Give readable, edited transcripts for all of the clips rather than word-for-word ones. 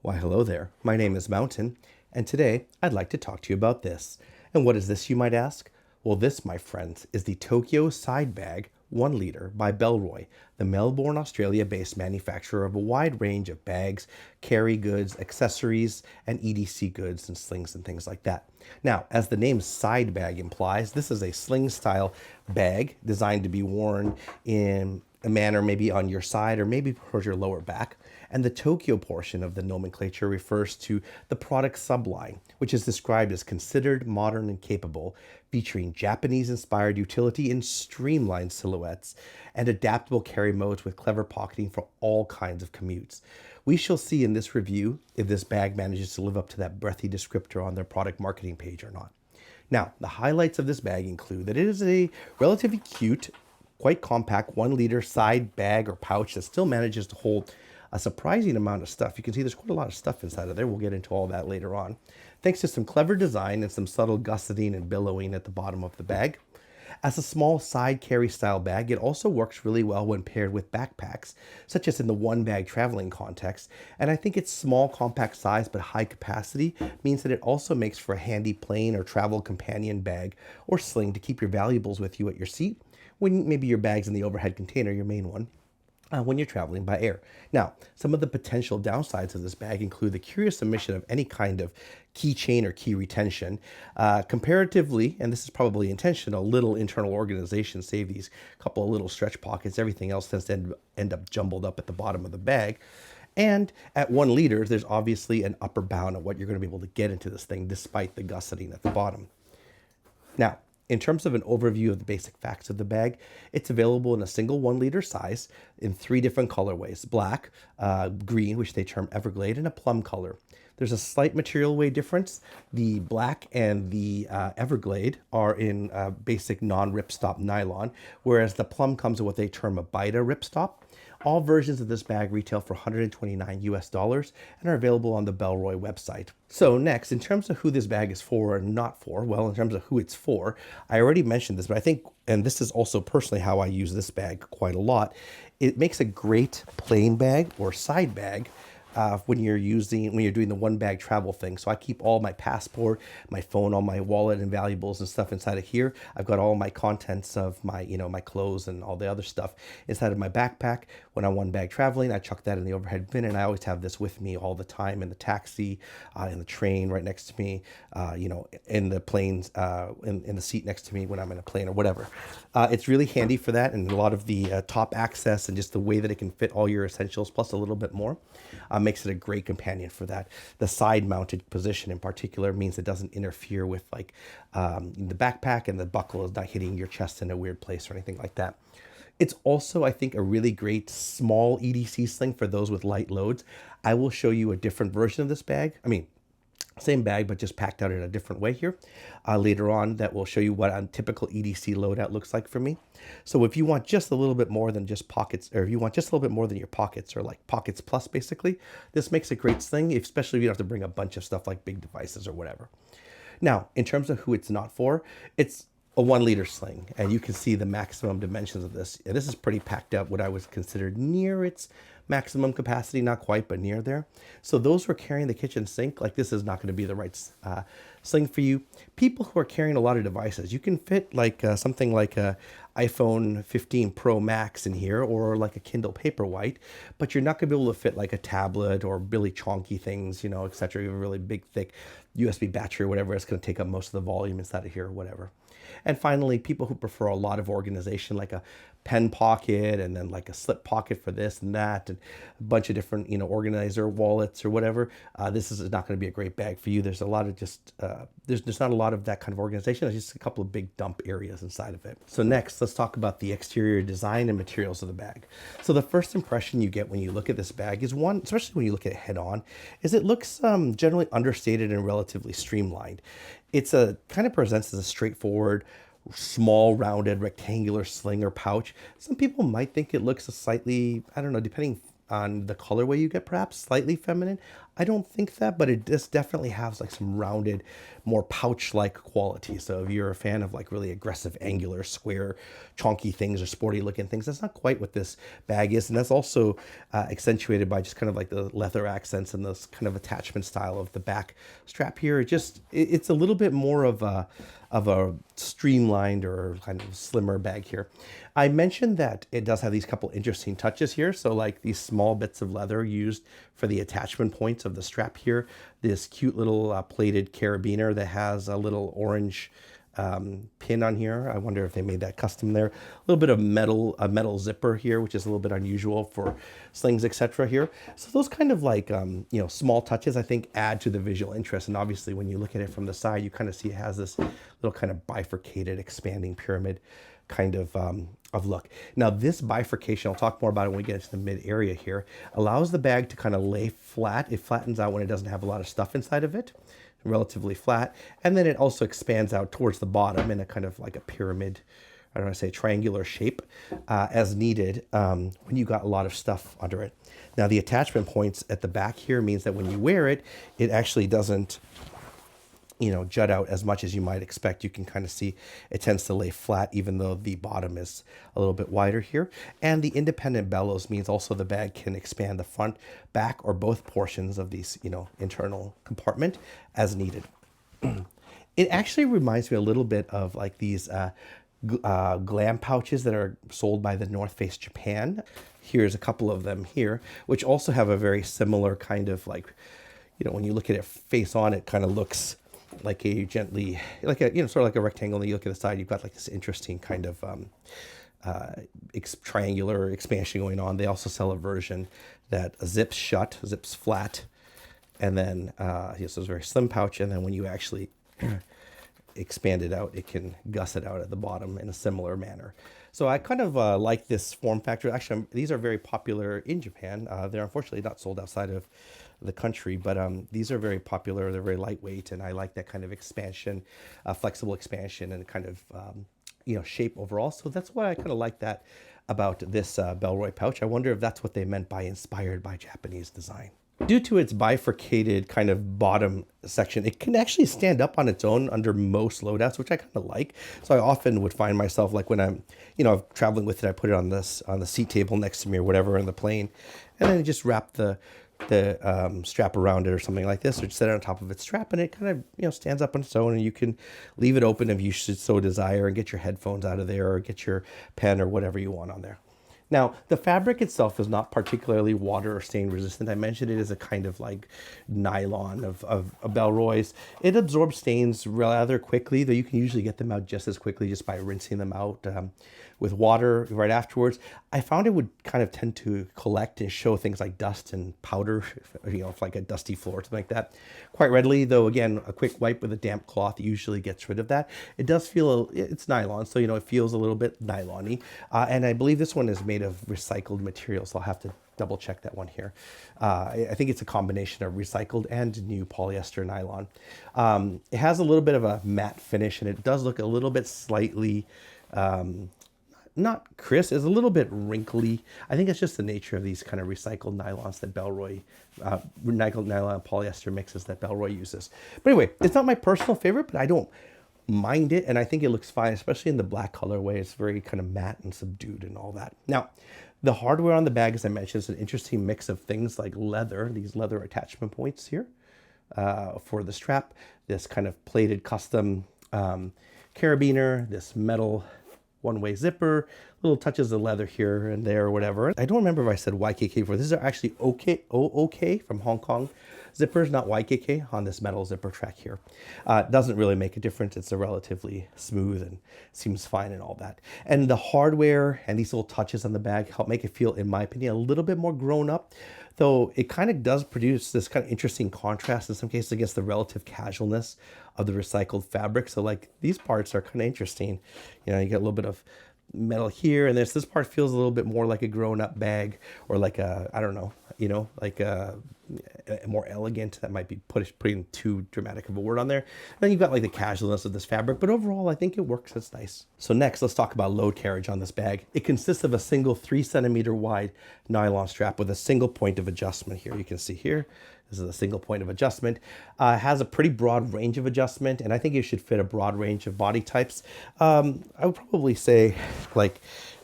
Why, hello there. My name is Mountain, and today I'd like to talk to you about this. And what is this, you might ask? Well, this, my friends, is the Tokyo Sidebag 1 liter by Bellroy, the Melbourne, Australia-based manufacturer of a wide range of bags, carry goods, accessories, and EDC goods and slings and things like that. Now, as the name side bag implies, this is a sling-style bag designed to be worn in a manner maybe on your side or maybe towards your lower back. And the Tokyo portion of the nomenclature refers to the product subline, which is described as considered modern and capable, featuring Japanese-inspired utility in streamlined silhouettes and adaptable carry modes with clever pocketing for all kinds of commutes. We shall see in this review if this bag manages to live up to that breathy descriptor on their product marketing page or not. Now, the highlights of this bag include that it is a relatively cute, quite compact 1 liter side bag or pouch that still manages to hold a surprising amount of stuff. You can see there's quite a lot of stuff inside of there. We'll get into all that later on. Thanks to some clever design and some subtle gusseting and billowing at the bottom of the bag. As a small side carry style bag, it also works really well when paired with backpacks, such as in the one bag traveling context. And I think its small compact size but high capacity means that it also makes for a handy plane or travel companion bag or sling to keep your valuables with you at your seat, when maybe your bag's in the overhead container, your main one, when you're traveling by air. Now, some of the potential downsides of this bag include the curious omission of any kind of keychain or key retention. Comparatively, and this is probably intentional, little internal organization save these couple of little stretch pockets. Everything else tends to end up jumbled up at the bottom of the bag. And at 1 liter, there's obviously an upper bound of what you're going to be able to get into this thing, despite the gusseting at the bottom. Now, in terms of an overview of the basic facts of the bag, it's available in a single 1 liter size in 3 different colorways: black, green, which they term Everglade, and a plum color. There's a slight material weight difference. The black and the Everglade are in basic non-ripstop nylon, whereas the plum comes in what they term a Bita ripstop. All versions of this bag retail for $129 US and are available on the Bellroy website. So next, in terms of who this bag is for and not for, well, in terms of who it's for, I already mentioned this, but I think, and this is also personally how I use this bag quite a lot, it makes a great plain bag or side bag when you're doing the one bag travel thing. So I keep all my passport, my phone, all my wallet and valuables and stuff inside of here. I've got all my contents of my, my clothes and all the other stuff inside of my backpack. When I'm one bag traveling, I chuck that in the overhead bin, and I always have this with me all the time in the taxi, in the train right next to me, in the planes, in the seat next to me when I'm in a plane or whatever. It's really handy for that, and a lot of the top access and just the way that it can fit all your essentials plus a little bit more makes it a great companion for that. The side mounted position in particular means it doesn't interfere with the backpack, and the buckle is not hitting your chest in a weird place or anything like that. It's also, I think, a really great small EDC sling for those with light loads. I will show you a different version of this bag. Same bag, but just packed out in a different way here later on, that will show you what a typical EDC loadout looks like for me. So if you want just a little bit more than just pockets, or if you want just a little bit more than your pockets, or like pockets plus basically, this makes a great sling, especially if you don't have to bring a bunch of stuff like big devices or whatever. Now, in terms of who it's not for, it's a 1 liter sling, and you can see the maximum dimensions of this. And this is pretty packed up, what I would consider near its maximum capacity, not quite, but near there. So those who are carrying the kitchen sink, this is not going to be the right sling for you. People who are carrying a lot of devices, you can fit something like a iPhone 15 Pro Max in here, or like a Kindle Paperwhite, but you're not going to be able to fit like a tablet or really chonky things, etc. You have a really big, thick USB battery or whatever. It's going to take up most of the volume inside of here or whatever. And finally, people who prefer a lot of organization, like a pen pocket and then like a slip pocket for this and that, and a bunch of different, organizer wallets or whatever, this is not going to be a great bag for you. There's a lot of there's not a lot of that kind of organization. There's just a couple of big dump areas inside of it. So next, let's talk about the exterior design and materials of the bag. So the first impression you get when you look at this bag is one, especially when you look at it head on, is it looks generally understated and relatively streamlined. It's kind of presents as a straightforward, small, rounded, rectangular sling or pouch. Some people might think it looks a slightly, I don't know, depending on the colorway you get, perhaps slightly feminine. I don't think that, but it just definitely has like some rounded, more pouch-like quality. So if you're a fan of like really aggressive, angular, square, chunky things or sporty-looking things, that's not quite what this bag is. And that's also accentuated by just kind of like the leather accents and this kind of attachment style of the back strap here. It's a little bit more of a streamlined or kind of slimmer bag here. I mentioned that it does have these couple interesting touches here. So like these small bits of leather used for the attachment points of the strap here. This cute little plated carabiner that has a little orange pin on here. I wonder if they made that custom there. A little bit of a metal zipper here, which is a little bit unusual for slings, etc. here. So those kind of like, small touches, I think, add to the visual interest. And obviously when you look at it from the side, you kind of see it has this little kind of bifurcated, expanding pyramid kind of look. Now this bifurcation, I'll talk more about it when we get into the mid area here, allows the bag to kind of lay flat. It flattens out when it doesn't have a lot of stuff inside of it, relatively flat. And then it also expands out towards the bottom in a kind of like a pyramid, I don't want to say triangular shape, as needed when you got a lot of stuff under it. Now the attachment points at the back here means that when you wear it, it actually doesn't jut out as much as you might expect. You can kind of see it tends to lay flat, even though the bottom is a little bit wider here. And the independent bellows means also the bag can expand the front, back, or both portions of these, internal compartment as needed. It actually reminds me a little bit of like these glam pouches that are sold by the North Face Japan. Here's a couple of them here, which also have a very similar kind of like, when you look at it face on, it kind of looks like a gently, like a, sort of like a rectangle. And you look at the side, you've got like this interesting kind of triangular expansion going on. They also sell a version that zips shut, zips flat, and then so it's a very slim pouch. And then when you actually expand it out, it can gusset out at the bottom in a similar manner. So I kind of like this form factor. Actually, these are very popular in Japan. They're unfortunately not sold outside of the country, but these are very popular. They're very lightweight, and I like that kind of expansion, flexible expansion, and kind of shape overall. So that's why I kind of like that about this Bellroy pouch. I wonder if that's what they meant by inspired by Japanese design. Due to its bifurcated kind of bottom section, it can actually stand up on its own under most loadouts, which I kind of like. So I often would find myself like when I'm, traveling with it, I put it on the seat table next to me or whatever in the plane, and then just wrap the strap around it or something like this, or just set it on top of its strap, and it kind of stands up on its own, and you can leave it open if you should so desire and get your headphones out of there or get your pen or whatever you want on there. Now, the fabric itself is not particularly water or stain resistant. I mentioned it is a kind of like nylon of Bellroy's. It absorbs stains rather quickly, though you can usually get them out just as quickly just by rinsing them out with water right afterwards. I found it would kind of tend to collect and show things like dust and powder, if like a dusty floor or something like that, quite readily. Though again, a quick wipe with a damp cloth usually gets rid of that. It does feel, it's nylon, so it feels a little bit nylon-y. And I believe this one is made of recycled material, so I'll have to double check that one here. I think it's a combination of recycled and new polyester nylon. It has a little bit of a matte finish, and it does look a little bit slightly not crisp, it's a little bit wrinkly. I think it's just the nature of these kind of recycled nylons that Bellroy, recycled nylon polyester mixes that Bellroy uses. But anyway, it's not my personal favorite, but I don't mind it, and I think it looks fine, especially in the black colorway. It's very kind of matte and subdued and all that. Now, the hardware on the bag, as I mentioned, is an interesting mix of things like leather, these leather attachment points here for the strap, this kind of plated custom carabiner, this metal one-way zipper, little touches of leather here and there or whatever. I don't remember if I said YKK before. These are actually OK from Hong Kong zippers, not YKK on this metal zipper track here. It doesn't really make a difference. It's a relatively smooth and seems fine and all that. And the hardware and these little touches on the bag help make it feel, in my opinion, a little bit more grown up, though it kind of does produce this kind of interesting contrast in some cases against the relative casualness of the recycled fabric. So like these parts are kind of interesting. You get a little bit of metal here, and this part feels a little bit more like a grown-up bag, or like a, I don't know, you know, like more elegant. That might be putting too dramatic of a word on there. Then you've got like the casualness of this fabric, but overall I think it works. It's nice. So next, let's talk about load carriage on this bag. It consists of a single 3 centimeter wide nylon strap with a single point of adjustment here. You can see here, this is a single point of adjustment. Has a pretty broad range of adjustment, and I think it should fit a broad range of body types. I would probably say like,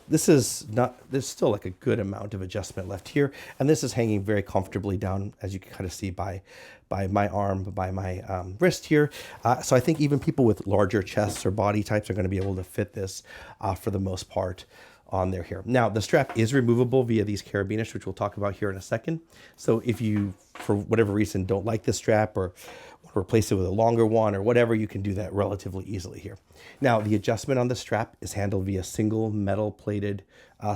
this is not, there's still like a good amount of adjustment left here. And this is hanging very comfortably down, as you can kind of see by my arm, by my wrist here. So I think even people with larger chests or body types are going to be able to fit this for the most part on there here. Now, the strap is removable via these carabiners, which we'll talk about here in a second. So if you, for whatever reason, don't like this strap or want to replace it with a longer one or whatever, you can do that relatively easily here. Now, the adjustment on the strap is handled via single metal plated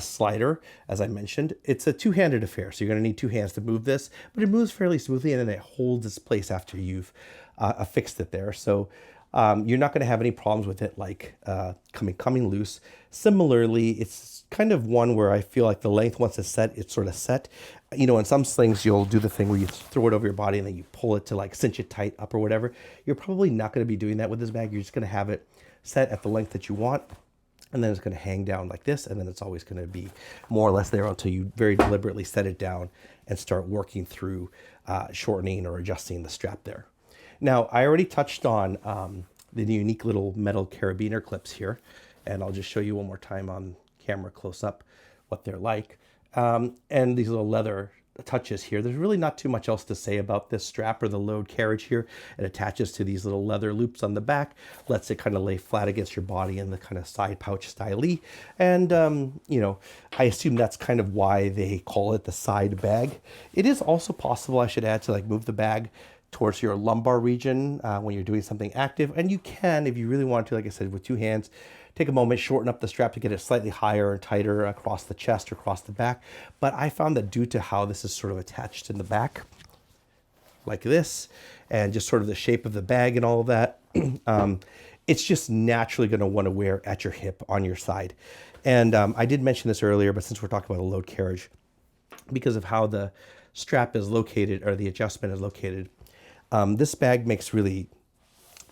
slider. As I mentioned, it's a two-handed affair, so you're going to need 2 hands to move this, but it moves fairly smoothly, and then it holds its place after you've affixed it there. So you're not going to have any problems with it like coming loose. Similarly, it's kind of one where I feel like the length, once it's set, it's sort of set. You know, in some slings, you'll do the thing where you throw it over your body and then you pull it to like cinch it tight up or whatever. You're probably not going to be doing that with this bag. You're just going to have it set at the length that you want, and then it's going to hang down like this, and then it's always going to be more or less there until you very deliberately set it down and start working through shortening or adjusting the strap there. Now, I already touched on the unique little metal carabiner clips here, and I'll just show you one more time on camera close up what they're like. And these little leather touches here. There's really not too much else to say about this strap or the load carriage here. It attaches to these little leather loops on the back, lets it kind of lay flat against your body in the kind of side pouch style-y. And, you know, I assume that's kind of why they call it the side bag. It is also possible, I should add, to like move the bag towards your lumbar region when you're doing something active. And you can, if you really want to, like I said, with 2 hands, take a moment, shorten up the strap to get it slightly higher and tighter across the chest or across the back. But I found that due to how this is sort of attached in the back, like this, and just sort of the shape of the bag and all of that, it's just naturally going to want to wear at your hip on your side. And I did mention this earlier, but since we're talking about a load carriage, because of how the strap is located, or the adjustment is located, this bag makes really,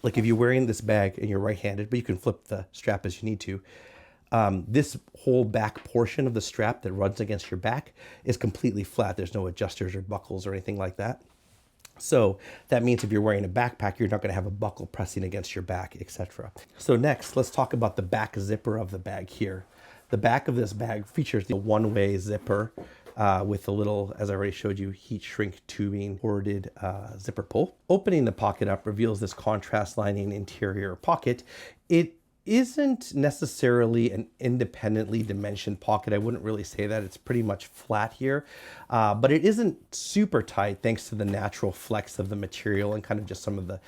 like if you're wearing this bag and you're right-handed, but you can flip the strap as you need to, this whole back portion of the strap that runs against your back is completely flat. There's no adjusters or buckles or anything like that. So that means if you're wearing a backpack, you're not going to have a buckle pressing against your back, etc. So next, let's talk about the back zipper of the bag here. The back of this bag features the one-way zipper with a little, as I already showed you, heat shrink tubing corded zipper pull. Opening the pocket up reveals this contrast lining interior pocket. It isn't necessarily an independently dimensioned pocket. I wouldn't really say that. It's pretty much flat here, but it isn't super tight thanks to the natural flex of the material and kind of just some of the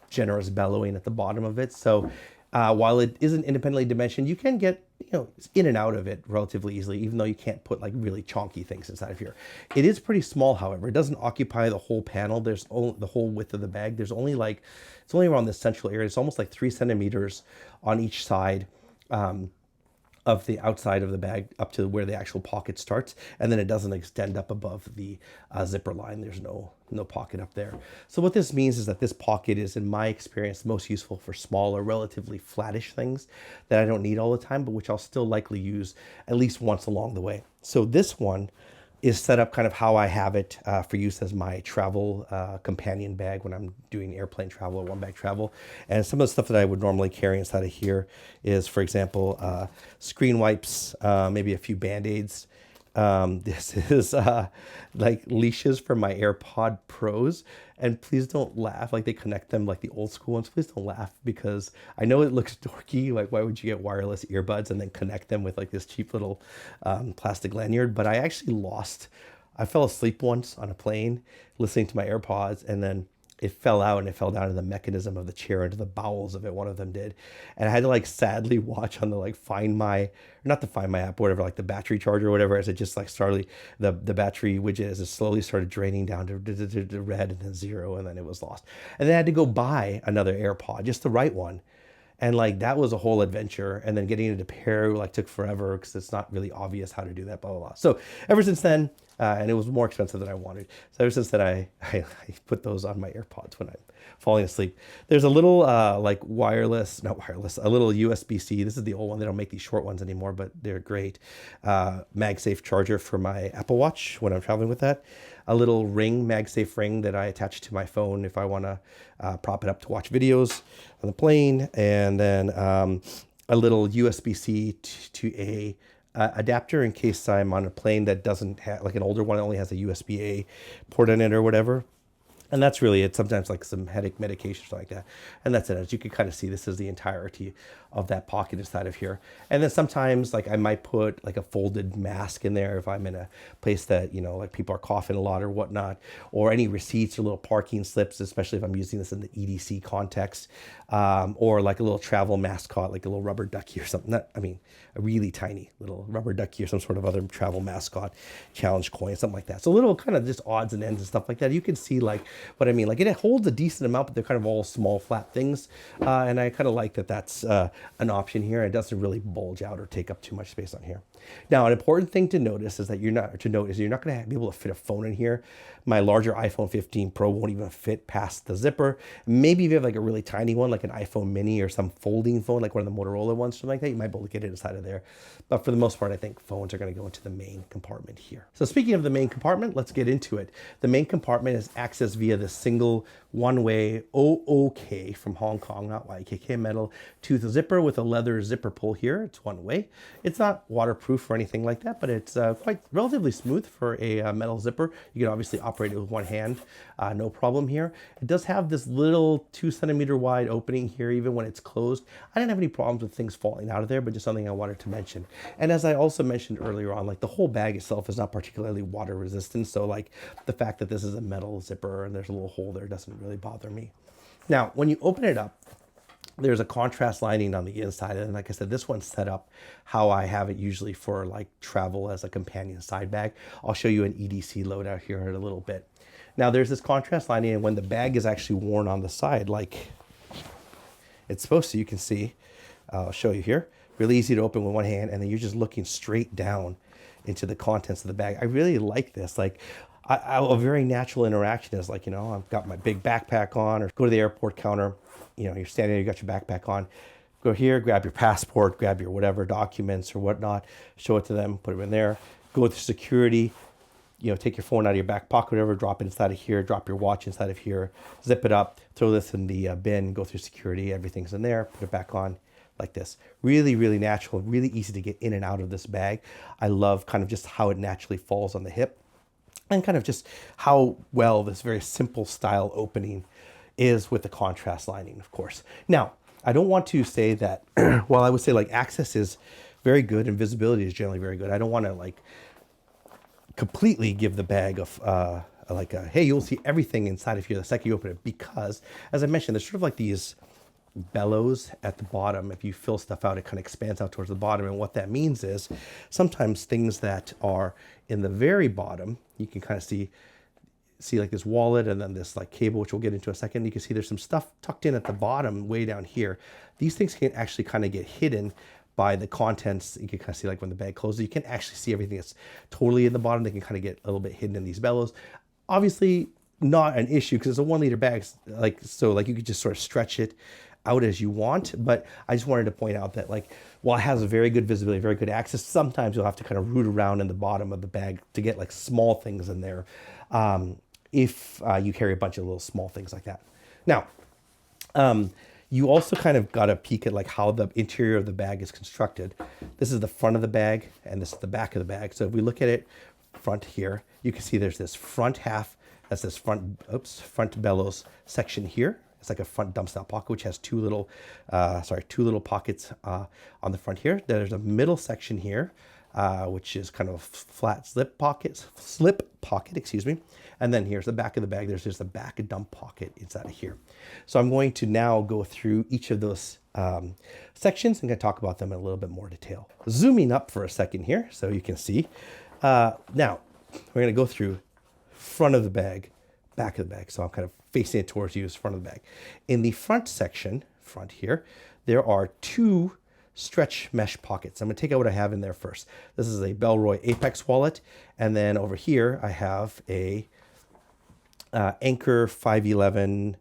generous bellowing at the bottom of it. So while it isn't independently dimensioned, you can get, you know, in and out of it relatively easily, even though you can't put like really chonky things inside of here. It is pretty small, however. It doesn't occupy the whole panel. There's only the whole width of the bag. There's only like, it's only around this central area. It's almost like 3 centimeters on each side of the outside of the bag up to where the actual pocket starts, and then it doesn't extend up above the zipper line. There's no pocket up there. So what this means is that this pocket is, in my experience, most useful for smaller, relatively flattish things that I don't need all the time, but which I'll still likely use at least once along the way. So this one is set up kind of how I have it for use as my travel companion bag when I'm doing airplane travel or one-bag travel. And some of the stuff that I would normally carry inside of here is, for example, screen wipes, maybe a few Band-Aids. This is like leashes for my AirPod Pros. And please don't laugh, like they connect them like the old school ones. Please don't laugh, because I know it looks dorky. Like, why would you get wireless earbuds and then connect them with like this cheap little plastic lanyard? But I actually I fell asleep once on a plane listening to my AirPods, and then it fell out and it fell down in the mechanism of the chair, into the bowels of it. One of them did. And I had to like sadly watch on the like not the Find My app, or whatever, like the battery charger or whatever, as it just like started, the battery widget, as it slowly started draining down to red and then 0, and then it was lost. And then I had to go buy another AirPod, just the right one. And like, that was a whole adventure. And then getting it to pair like took forever, because it's not really obvious how to do that, blah, blah, blah. So ever since then, and it was more expensive than I wanted. So ever since then, I put those on my AirPods when I'm falling asleep. There's a little like wireless, not wireless, a little USB-C. This is the old one. They don't make these short ones anymore, but they're great. MagSafe charger for my Apple Watch when I'm traveling with that. A little ring, MagSafe ring that I attach to my phone if I want to prop it up to watch videos on the plane. And then a little USB-C to a adapter in case I'm on a plane that doesn't have, like an older one, only has a USB-A port in it or whatever. And that's really it. Sometimes like some headache medication or something like that. And that's it. As you can kind of see, this is the entirety of that pocket inside of here. And then sometimes like I might put like a folded mask in there if I'm in a place that, you know, like people are coughing a lot or whatnot, or any receipts or little parking slips, especially if I'm using this in the EDC context, or like a little travel mascot, like a little rubber ducky or something. Not, I mean, a really tiny little rubber ducky or some sort of other travel mascot, challenge coin, something like that. So little kind of just odds and ends and stuff like that. You can see like what I mean. Like it holds a decent amount, but they're kind of all small flat things. And I kind of like that that's an option here. It doesn't really bulge out or take up too much space on here. Now, an important thing to notice is that you're not going to be able to fit a phone in here. My larger iPhone 15 Pro won't even fit past the zipper. Maybe if you have like a really tiny one, like an iPhone mini or some folding phone, like one of the Motorola ones, something like that, you might be able to get it inside of there. But for the most part, I think phones are going to go into the main compartment here. So speaking of the main compartment, let's get into it. The main compartment is accessed via the single one-way OOK from Hong Kong, not YKK metal, to the zipper with a leather zipper pull here. It's one way. It's not waterproof or anything like that, but it's quite relatively smooth for a metal zipper. You can obviously operate it with one hand, no problem here. It does have this little 2 centimeter wide opening here, even when it's closed. I didn't have any problems with things falling out of there, but just something I wanted to mention. And as I also mentioned earlier on, like the whole bag itself is not particularly water resistant. So like the fact that this is a metal zipper and there's a little hole there doesn't really bother me. Now, when you open it up, there's a contrast lining on the inside. And like I said, this one's set up how I have it usually for like travel as a companion side bag. I'll show you an EDC loadout here in a little bit. Now there's this contrast lining, and when the bag is actually worn on the side, like it's supposed to, you can see, I'll show you here. Really easy to open with one hand, and then you're just looking straight down into the contents of the bag. I really like this. Like a very natural interaction is like, you know, I've got my big backpack on, or go to the airport counter, you know, you're standing there, you got your backpack on, go here, grab your passport, grab your whatever documents or whatnot, show it to them, put it in there, go through security, you know, take your phone out of your back pocket, whatever, drop it inside of here, drop your watch inside of here, zip it up, throw this in the bin, go through security, everything's in there, put it back on like this. Really, really natural, really easy to get in and out of this bag. I love kind of just how it naturally falls on the hip, and kind of just how well this very simple style opening is with the contrast lining, of course. Now, I don't want to say that, while I would say like access is very good and visibility is generally very good, I don't want to like completely give the bag of like a, hey, you'll see everything inside of here the second you open it, because as I mentioned, there's sort of like these bellows at the bottom. If you fill stuff out, it kind of expands out towards the bottom. And what that means is sometimes things that are in the very bottom, you can kind of see like this wallet and then this like cable, which we'll get into in a second. You can see there's some stuff tucked in at the bottom way down here. These things can actually kind of get hidden by the contents. You can kind of see like when the bag closes, you can actually see everything that's totally in the bottom. They can kind of get a little bit hidden in these bellows. Obviously not an issue because it's a 1 liter bag, like, so like you could just sort of stretch it out as you want. But I just wanted to point out that like, while it has a very good visibility, very good access, sometimes you'll have to kind of root around in the bottom of the bag to get like small things in there. If you carry a bunch of little small things like that. Now, you also kind of got a peek at like how the interior of the bag is constructed. This is the front of the bag and this is the back of the bag. So if we look at it front here, you can see there's this front half, that's this front bellows section here. It's like a front dump style pocket, which has two little pockets on the front here. There's a middle section here, which is kind of a flat slip pocket, excuse me. And then here's the back of the bag. There's just a back dump pocket inside of here. So I'm going to now go through each of those sections and going to talk about them in a little bit more detail. Zooming up for a second here so you can see. Now we're going to go through front of the bag, back of the bag. So I'm kind of facing it towards you as front of the bag. In the front section, front here, there are two stretch mesh pockets. I'm going to take out what I have in there first. This is a Bellroy Apex wallet. And then over here, I have a Anker 511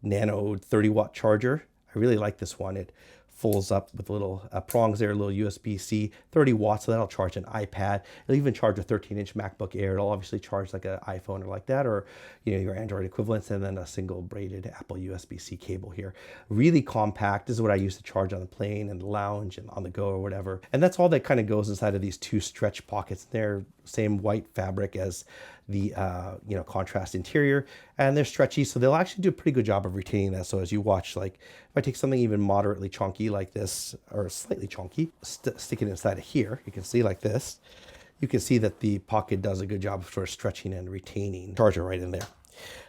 Nano 30-watt charger. I really like this one. It folds up with little prongs there, a little USB-C, 30 watts, so that'll charge an iPad. It'll even charge a 13-inch MacBook Air. It'll obviously charge like an iPhone or like that, or your Android equivalents, and then a single braided Apple USB-C cable here. Really compact. This is what I use to charge on the plane and the lounge and on the go or whatever. And that's all that kind of goes inside of these two stretch pockets. They're same white fabric as the contrast interior, and they're stretchy, so they'll actually do a pretty good job of retaining that. So as you watch, like if I take something even moderately chunky like this, or slightly chunky, stick it inside of here, you can see like this, you can see that the pocket does a good job of sort of stretching and retaining charger right in there.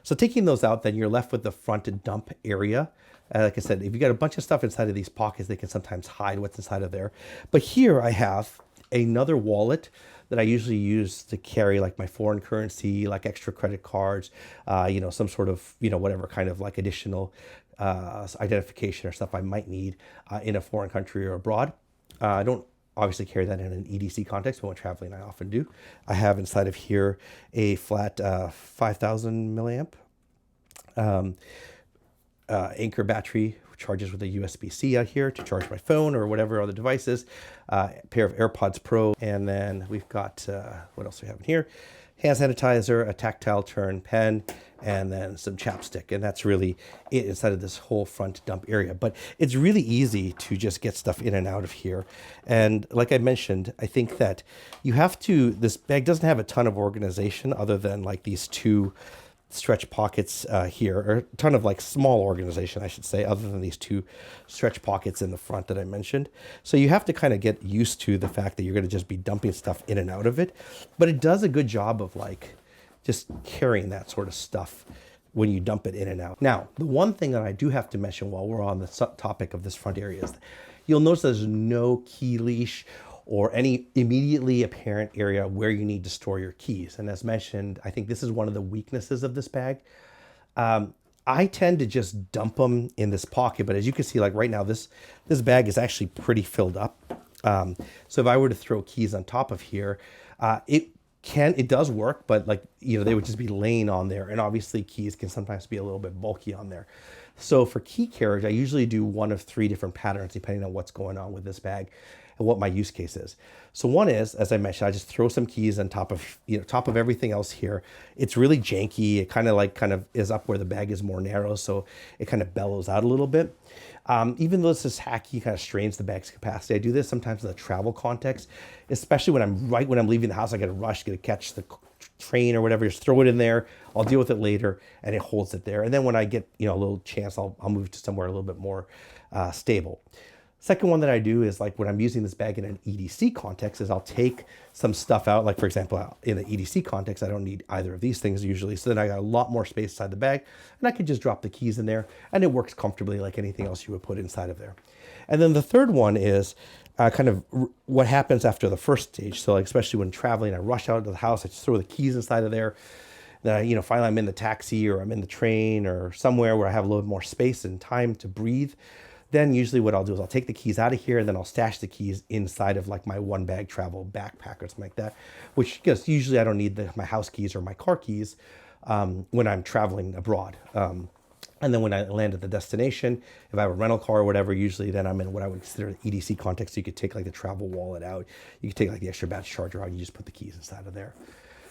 So taking those out, then you're left with the front dump area. Like I said, if you got a bunch of stuff inside of these pockets, they can sometimes hide what's inside of there. But here I have another wallet that I usually use to carry like my foreign currency, like extra credit cards, some sort of, whatever kind of like additional identification or stuff I might need in a foreign country or abroad. I don't obviously carry that in an EDC context, but when traveling, I often do. I have inside of here a flat 5,000 milliamp Anker battery, charges with a USB-C out here to charge my phone or whatever other devices, a pair of AirPods Pro, and then we've got, what else do we have in here? Hand sanitizer, a tactile turn pen, and then some chapstick. And that's really it inside of this whole front dump area. But it's really easy to just get stuff in and out of here. And like I mentioned, I think that this bag doesn't have a ton of organization other than like these two stretch pockets here, or a ton of like small organization, I should say, other than these two stretch pockets in the front that I mentioned. So you have to kind of get used to the fact that you're going to just be dumping stuff in and out of it. But it does a good job of like just carrying that sort of stuff when you dump it in and out. Now, the one thing that I do have to mention while we're on the topic of this front area is you'll notice there's no key leash or any immediately apparent area where you need to store your keys. And as mentioned, I think this is one of the weaknesses of this bag. I tend to just dump them in this pocket, but as you can see, like right now, this bag is actually pretty filled up. So if I were to throw keys on top of here, it does work, but like, they would just be laying on there. And obviously keys can sometimes be a little bit bulky on there. So for key carriage, I usually do one of three different patterns depending on what's going on with this bag and what my use case is. So one is, as I mentioned, I just throw some keys on top of everything else here. It's really janky. It kind of is up where the bag is more narrow, so it kind of bellows out a little bit. Even though this is hacky, kind of strains the bag's capacity. I do this sometimes in the travel context, especially when I'm leaving the house. I got to rush, got to catch the train or whatever. Just throw it in there. I'll deal with it later, and it holds it there. And then when I get a little chance, I'll move to somewhere a little bit more stable. Second one that I do is like when I'm using this bag in an EDC context is I'll take some stuff out. Like for example, in the EDC context, I don't need either of these things usually. So then I got a lot more space inside the bag, and I can just drop the keys in there, and it works comfortably like anything else you would put inside of there. And then the third one is kind of what happens after the first stage. So like especially when traveling, I rush out of the house, I just throw the keys inside of there. Then finally I'm in the taxi or I'm in the train or somewhere where I have a little bit more space and time to breathe. Then usually what I'll do is I'll take the keys out of here, and then I'll stash the keys inside of like my one bag travel backpack or something like that, which because usually I don't need my house keys or my car keys when I'm traveling abroad. And then when I land at the destination, if I have a rental car or whatever, usually then I'm in what I would consider an EDC context. So you could take like the travel wallet out, you could take like the extra batch charger out, and you just put the keys inside of there.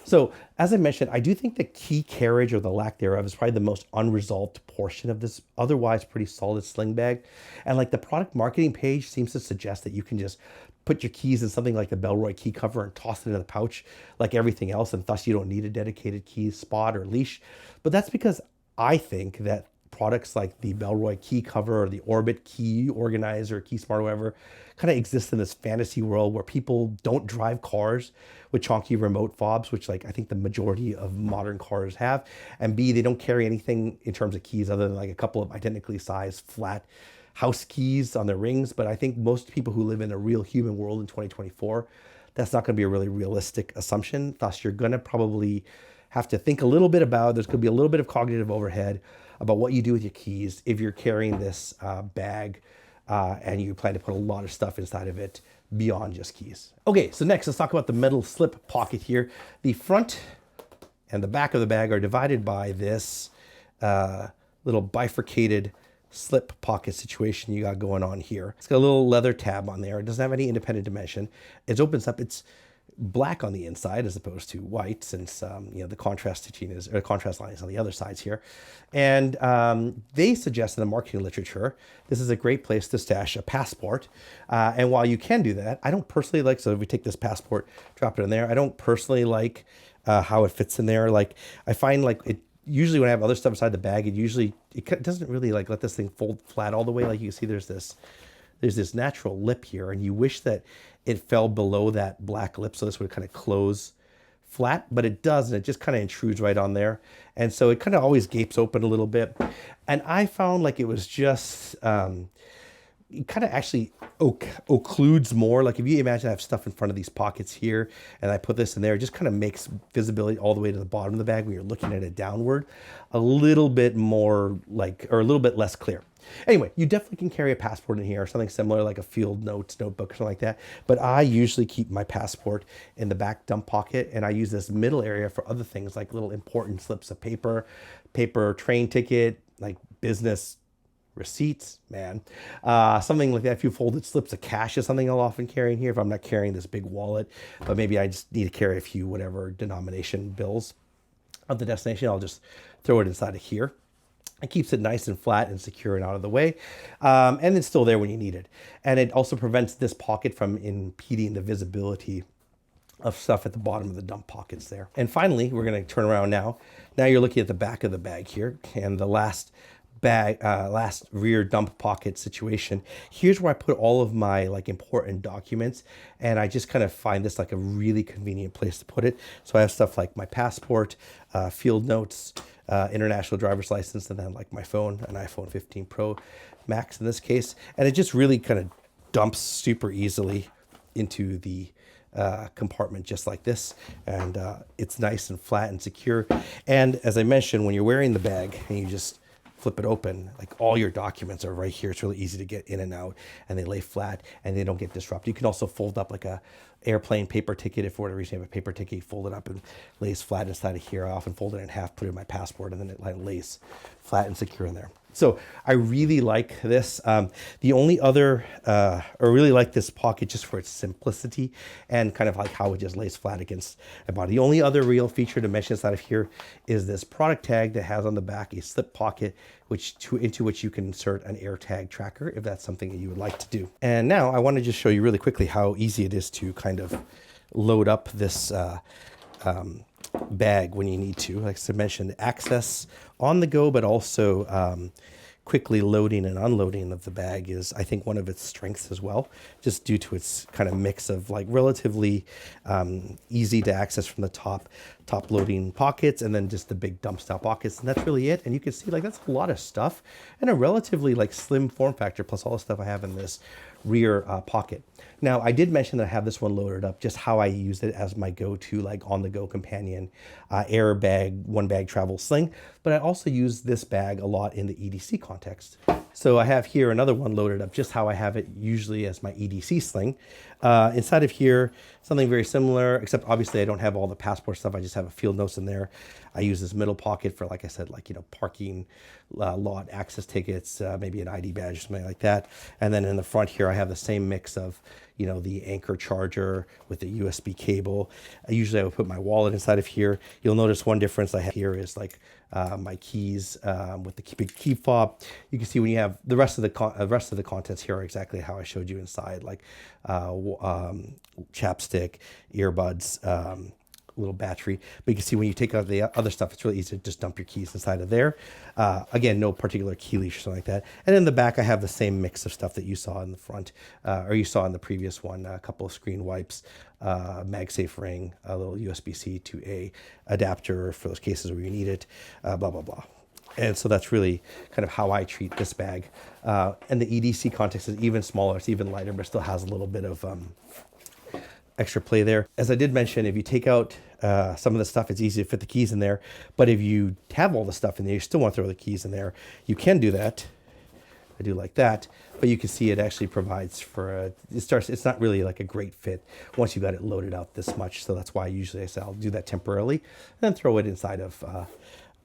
So as I mentioned, I do think the key carriage or the lack thereof is probably the most unresolved portion of this otherwise pretty solid sling bag. And like the product marketing page seems to suggest that you can just put your keys in something like the Bellroy key cover and toss it in the pouch like everything else, and thus you don't need a dedicated key spot or leash. But that's because I think that products like the Bellroy key cover or the Orbit key organizer, key smart, or whatever, kind of exist in this fantasy world where people don't drive cars with chunky remote fobs, which like I think the majority of modern cars have, and B, they don't carry anything in terms of keys other than like a couple of identically sized flat house keys on their rings. But I think most people who live in a real human world in 2024, that's not going to be a really realistic assumption. Thus, you're going to probably have to think a little bit about, there's going to be a little bit of cognitive overhead about what you do with your keys if you're carrying this bag and you plan to put a lot of stuff inside of it beyond just keys. Okay, so next let's talk about the metal slip pocket here. The front and the back of the bag are divided by this little bifurcated slip pocket situation you got going on here. It's got a little leather tab on there. It doesn't have any independent dimension. It opens up. It's black on the inside as opposed to white, since you know, the contrast stitching is, or contrast line is on the other sides here. And they suggest in the marketing literature this is a great place to stash a passport. And while you can do that, I don't personally like, so if we take this passport, drop it in there, I don't personally like how it fits in there. Like, I find like it usually when I have other stuff inside the bag, it doesn't really like let this thing fold flat all the way. Like you can see there's this natural lip here, and you wish that it fell below that black lip so this would kind of close flat, but it doesn't. It just kind of intrudes right on there. And so it kind of always gapes open a little bit. And I found like it was just, it kind of actually occludes more. Like if you imagine I have stuff in front of these pockets here and I put this in there, it just kind of makes visibility all the way to the bottom of the bag when you're looking at it downward a little bit more like, or a little bit less clear. Anyway, you definitely can carry a passport in here or something similar like a field notes notebook or something like that. But I usually keep my passport in the back dump pocket, and I use this middle area for other things like little important slips of paper, train ticket, like business receipts, man. Something like that. A few folded slips of cash is something I'll often carry in here if I'm not carrying this big wallet, but maybe I just need to carry a few whatever denomination bills of the destination. I'll just throw it inside of here. It keeps it nice and flat and secure and out of the way. And it's still there when you need it. And it also prevents this pocket from impeding the visibility of stuff at the bottom of the dump pockets there. And finally, we're going to turn around now. Now you're looking at the back of the bag here, and the last rear dump pocket situation. Here's where I put all of my like important documents, and I just kind of find this like a really convenient place to put it. So I have stuff like my passport, field notes, international driver's license, and then like my phone, an iPhone 15 Pro Max in this case. And it just really kind of dumps super easily into the compartment just like this, and it's nice and flat and secure. And as I mentioned, when you're wearing the bag and you just flip it open, like all your documents are right here. It's really easy to get in and out, and they lay flat and they don't get disrupted. You can also fold up like a airplane paper ticket. If for whatever reason you have a paper ticket, you fold it up and lays flat inside of here. I often fold it in half, put it in my passport, and then it lays flat and secure in there. So I really like this. The only other, I really like this pocket just for its simplicity and kind of like how it just lays flat against my body. The only other real feature to mention inside of here is this product tag that has on the back a slip pocket into which you can insert an AirTag tracker if that's something that you would like to do. And now I want to just show you really quickly how easy it is to kind of load up this bag when you need to. Like I mentioned, access on the go, but also quickly loading and unloading of the bag is, I think, one of its strengths as well, just due to its kind of mix of like relatively easy to access from the top loading pockets, and then just the big dump style pockets, and that's really it. And you can see like that's a lot of stuff and a relatively like slim form factor, plus all the stuff I have in this rear pocket. Now, I did mention that I have this one loaded up, just how I use it as my go-to like on-the-go companion air bag, one bag travel sling, but I also use this bag a lot in the EDC context. So I have here another one loaded up, just how I have it usually as my EDC sling. Inside of here, something very similar, except obviously I don't have all the passport stuff. I just have a field notes in there. I use this middle pocket for, like I said, like, you know, parking lot access tickets, maybe an ID badge or something like that. And then in the front here, I have the same mix of, you know, the Anchor charger with the USB cable. Usually I would put my wallet inside of here. You'll notice one difference I have here is like my keys with the big key fob. You can see when you have the rest of the contents here are exactly how I showed you inside, like chapstick, earbuds, little battery. But you can see when you take out the other stuff, it's really easy to just dump your keys inside of there. Again, no particular key leash or something like that. And in the back, I have the same mix of stuff that you saw in the front, or you saw in the previous one, a couple of screen wipes, MagSafe ring, a little USB-C to A adapter for those cases where you need it, blah, blah, blah. And so that's really kind of how I treat this bag. And the EDC context is even smaller. It's even lighter, but still has a little bit of extra play there. As I did mention, if you take out some of the stuff, it's easy to fit the keys in there. But if you have all the stuff in there, you still want to throw the keys in there, you can do that I do like that. But you can see it actually provides for it's not really like a great fit once you got it loaded out this much. So that's why usually I say I'll do that temporarily and then throw it inside of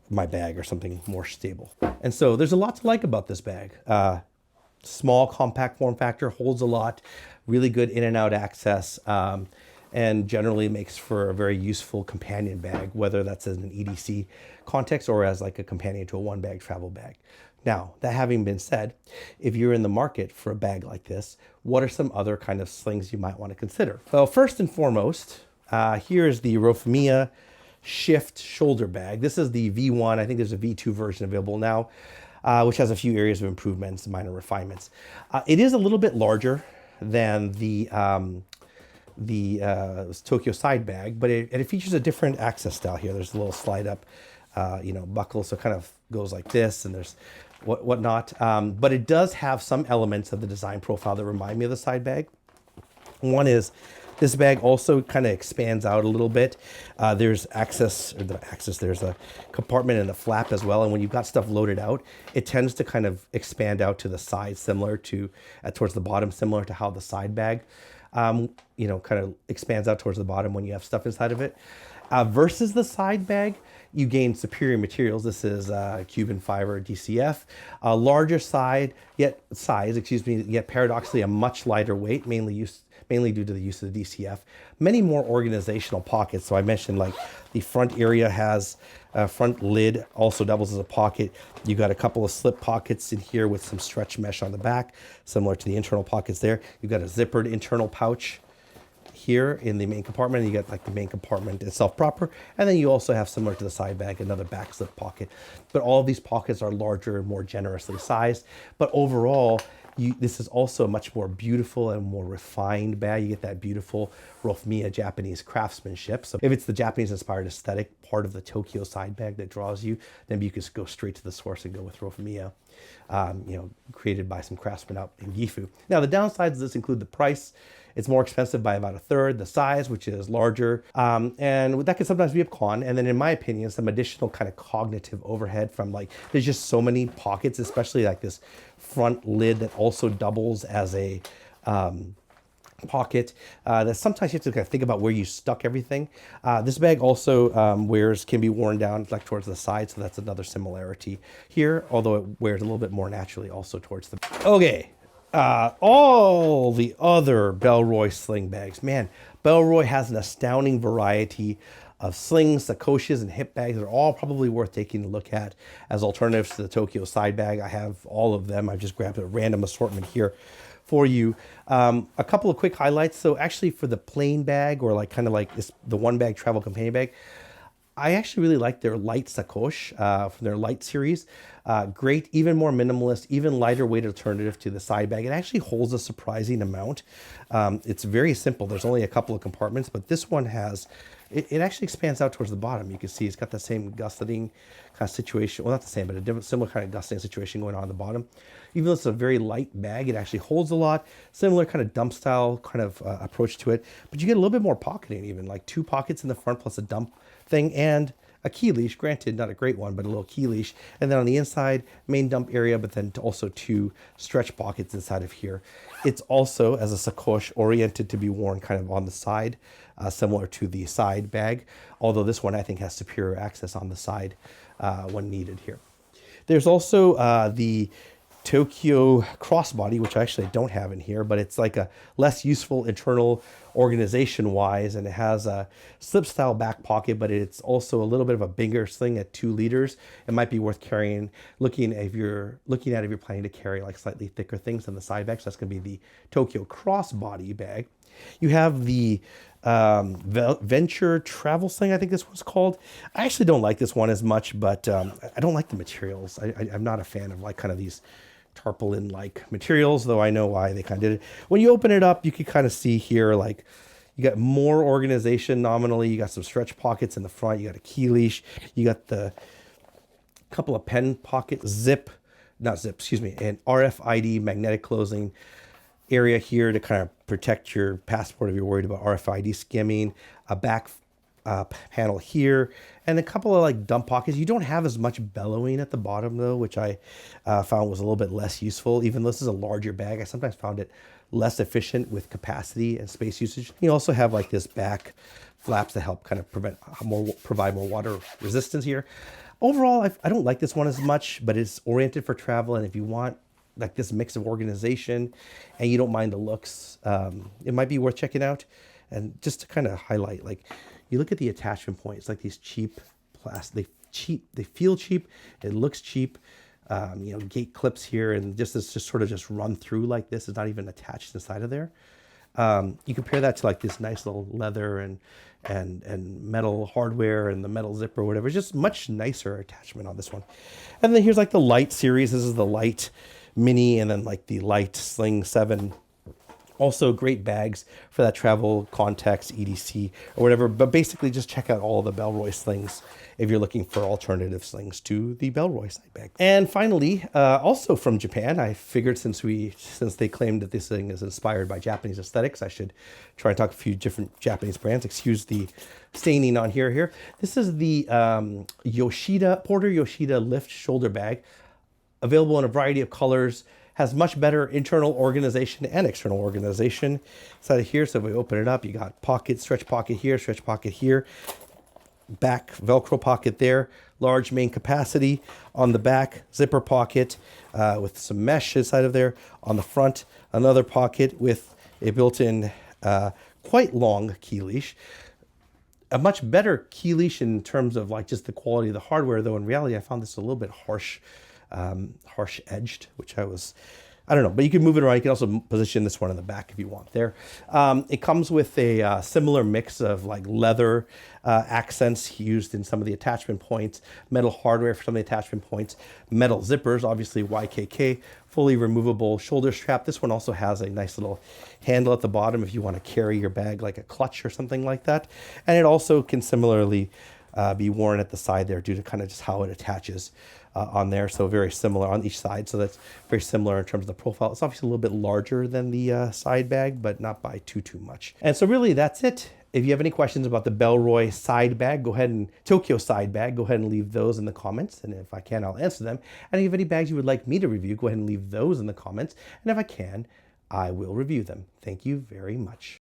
my bag or something more stable. And so there's a lot to like about this bag. Small, compact form factor, holds a lot, really good in and out access, and generally makes for a very useful companion bag, whether that's in an EDC context or as like a companion to a one bag travel bag. Now, that having been said, if you're in the market for a bag like this, what are some other kind of slings you might want to consider? Well, first and foremost, here is the Rofemia Shift shoulder bag. This is the V1. I think there's a V2 version available now, which has a few areas of improvements, minor refinements. It is a little bit larger than the Tokyo Sidebag, but it features a different access style here. There's a little slide up, buckle, so it kind of goes like this, and there's whatnot. But it does have some elements of the design profile that remind me of the Sidebag. One is this bag also kind of expands out a little bit. There's there's a compartment and a flap as well. And when you've got stuff loaded out, it tends to kind of expand out to the side, similar to, towards the bottom, similar to how the side bag, kind of expands out towards the bottom when you have stuff inside of it. Versus the side bag, you gain superior materials. This is Cuban fiber DCF, a larger size, yet paradoxically a much lighter weight, mainly due to the use of the DCF. Many more organizational pockets. So I mentioned like the front area has a front lid, also doubles as a pocket. You got a couple of slip pockets in here with some stretch mesh on the back, similar to the internal pockets there. You've got a zippered internal pouch here in the main compartment. You got like the main compartment itself proper, and then you also have, similar to the side bag, another back slip pocket. But all of these pockets are larger and more generously sized. But overall, this is also a much more beautiful and more refined bag. You get that beautiful Rofemia Japanese craftsmanship. So if it's the Japanese inspired aesthetic part of the Tokyo side bag that draws you, then you can go straight to the source and go with Rofemia, created by some craftsmen out in Gifu. Now, the downsides of this include the price. It's more expensive by about a third, the size, which is larger, and that can sometimes be a con. And then, in my opinion, some additional kind of cognitive overhead from there's just so many pockets, especially like this front lid that also doubles as a pocket, that sometimes you have to kind of think about where you stuck everything. This bag also can be worn down like towards the side, so that's another similarity here, although it wears a little bit more naturally also towards the... Okay. All the other Bellroy sling bags. Man, Bellroy has an astounding variety of slings, sakoshes, and hip bags. They're all probably worth taking a look at as alternatives to the Tokyo side bag. I have all of them. I've just grabbed a random assortment here for you. A couple of quick highlights. So actually for the plain bag, or the one bag travel companion bag, I actually really like their light sacoche from their light series. Great, even more minimalist, even lighter weight alternative to the side bag. It actually holds a surprising amount. It's very simple. There's only a couple of compartments, but this one has, it actually expands out towards the bottom. You can see it's got the same gusseting kind of situation. Well, not the same, but a different, similar kind of gusseting situation going on the bottom. Even though it's a very light bag, it actually holds a lot. Similar kind of dump style kind of approach to it, but you get a little bit more pocketing, even like 2 pockets in the front plus a dump thing and a key leash, granted not a great one, but a little key leash. And then on the inside, main dump area, but then also 2 stretch pockets inside of here. It's also, as a sacoche, oriented to be worn kind of on the side, similar to the side bag, although this one I think has superior access on the side when needed here. There's also the Tokyo crossbody, which I actually don't have in here, but it's like a less useful internal organization wise, and it has a slip style back pocket, but it's also a little bit of a bigger sling at 2 liters. It might be worth looking at if you're planning to carry like slightly thicker things than the side bag. So that's going to be the Tokyo crossbody bag. You have the Venture travel sling, I think this was called. I actually don't like this one as much, but I don't like the materials. I'm not a fan of like kind of these tarpaulin-like materials, though I know why they kind of did it. When you open it up, you can kind of see here, like, you got more organization nominally. You got some stretch pockets in the front. You got a key leash. You got the couple of pen pocket and RFID magnetic closing area here to kind of protect your passport if you're worried about RFID skimming. A back panel here, and a couple of like dump pockets. You don't have as much bellowing at the bottom though, which I found was a little bit less useful. Even though this is a larger bag, I sometimes found it less efficient with capacity and space usage. You also have like this back flaps to help kind of provide more water resistance here. Overall, I don't like this one as much, but it's oriented for travel, and if you want like this mix of organization and you don't mind the looks, it might be worth checking out. And just to kind of highlight, like, you look at the attachment points, like these cheap plastic, they feel cheap, it looks cheap. You know, gate clips here, and just this just sort of just run through like this. It's not even attached inside of there. You compare that to like this nice little leather and metal hardware and the metal zipper or whatever. It's just much nicer attachment on this one. And then here's like the Light series. This is the Light Mini, and then like the Light Sling 7. Also great bags for that travel context, EDC or whatever. But basically just check out all the Bellroy slings if you're looking for alternative slings to the Bellroy side bag. And finally, also from Japan, I figured since they claimed that this thing is inspired by Japanese aesthetics, I should try and talk a few different Japanese brands. Excuse the staining on here. This is the Porter Yoshida Lift Shoulder Bag, available in a variety of colors. Has much better internal organization and external organization inside of here. So if we open it up, you got pocket, stretch pocket here, back Velcro pocket there, large main capacity on the back, zipper pocket with some mesh inside of there. On the front, another pocket with a built-in quite long key leash. A much better key leash in terms of like just the quality of the hardware, though in reality I found this a little bit harsh edged, which I don't know, but you can move it around. You can also position this one in the back if you want there. It comes with a similar mix of like leather accents used in some of the attachment points, metal hardware for some of the attachment points, metal zippers, obviously YKK, fully removable shoulder strap. This one also has a nice little handle at the bottom if you want to carry your bag like a clutch or something like that. And it also can similarly be worn at the side there due to kind of just how it attaches on there. So very similar on each side. So that's very similar in terms of the profile. It's obviously a little bit larger than the side bag, but not by too much. And so really that's it. If you have any questions about the Bellroy side bag, Tokyo side bag, go ahead and leave those in the comments. And if I can, I'll answer them. And if you have any bags you would like me to review, go ahead and leave those in the comments. And if I can, I will review them. Thank you very much.